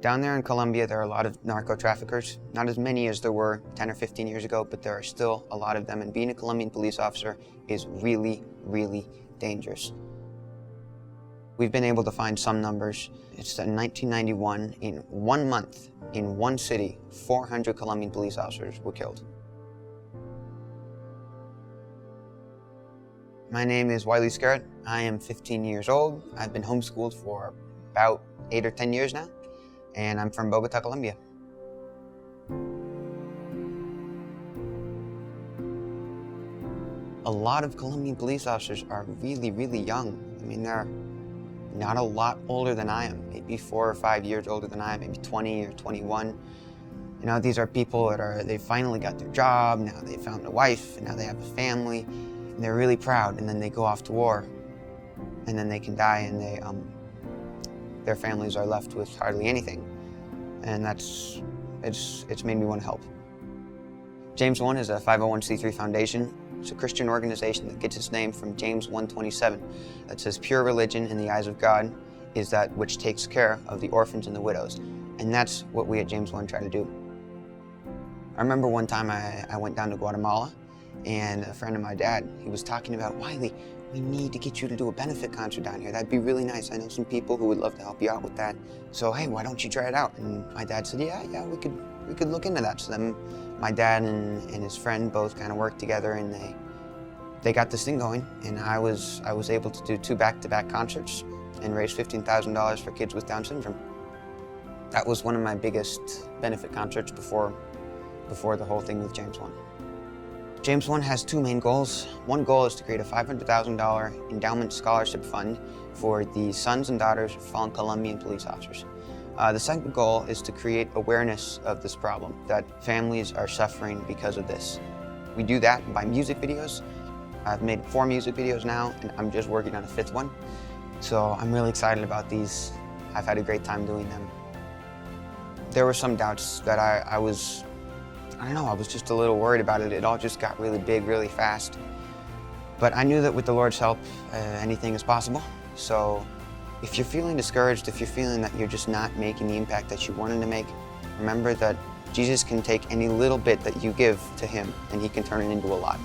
Down there in Colombia, there are a lot of narco traffickers. Not as many as there were 10 or 15 years ago, but there are still a lot of them. And being a Colombian police officer is really, really dangerous. We've been able to find some numbers. It's that in 1991, in 1 month, in one city, 400 Colombian police officers were killed. My name is Wiley Skaret. I am 15 years old. I've been homeschooled for about 8 or 10 years now, and I'm from Bogota, Colombia. A lot of Colombian police officers are really, really young. I mean, they're not a lot older than I am, maybe 4 or 5 years older than I am, maybe 20 or 21. You know, these are people that they finally got their job, now they found a wife, and now they have a family, and they're really proud, and then they go off to war, and then they can die, and their families are left with hardly anything. And it's made me want to help. James 1 is a 501c3 foundation. It's a Christian organization that gets its name from James 1:27 that says, "Pure religion in the eyes of God is that which takes care of the orphans and the widows." And that's what we at James 1 try to do. I remember one time I went down to Guatemala, and a friend of my dad, he was talking about, "Wiley, we need to get you to do a benefit concert down here. That'd be really nice. I know some people who would love to help you out with that. So hey, why don't you try it out?" And my dad said, yeah, we could look into that. So then my dad and his friend both kind of worked together, and they got this thing going, and I was able to do 2 back-to-back concerts and raise $15,000 for kids with Down syndrome. That was one of my biggest benefit concerts before the whole thing with James 1. James 1 has 2 main goals. One goal is to create a $500,000 endowment scholarship fund for the sons and daughters of fallen Colombian police officers. The second goal is to create awareness of this problem, that families are suffering because of this. We do that by music videos. I've made 4 music videos now, and I'm just working on a 5th one. So I'm really excited about these. I've had a great time doing them. There were some doubts that I was just a little worried about it. It all just got really big, really fast. But I knew that with the Lord's help, anything is possible. So if you're feeling discouraged, if you're feeling that you're just not making the impact that you wanted to make, remember that Jesus can take any little bit that you give to him, and he can turn it into a lot.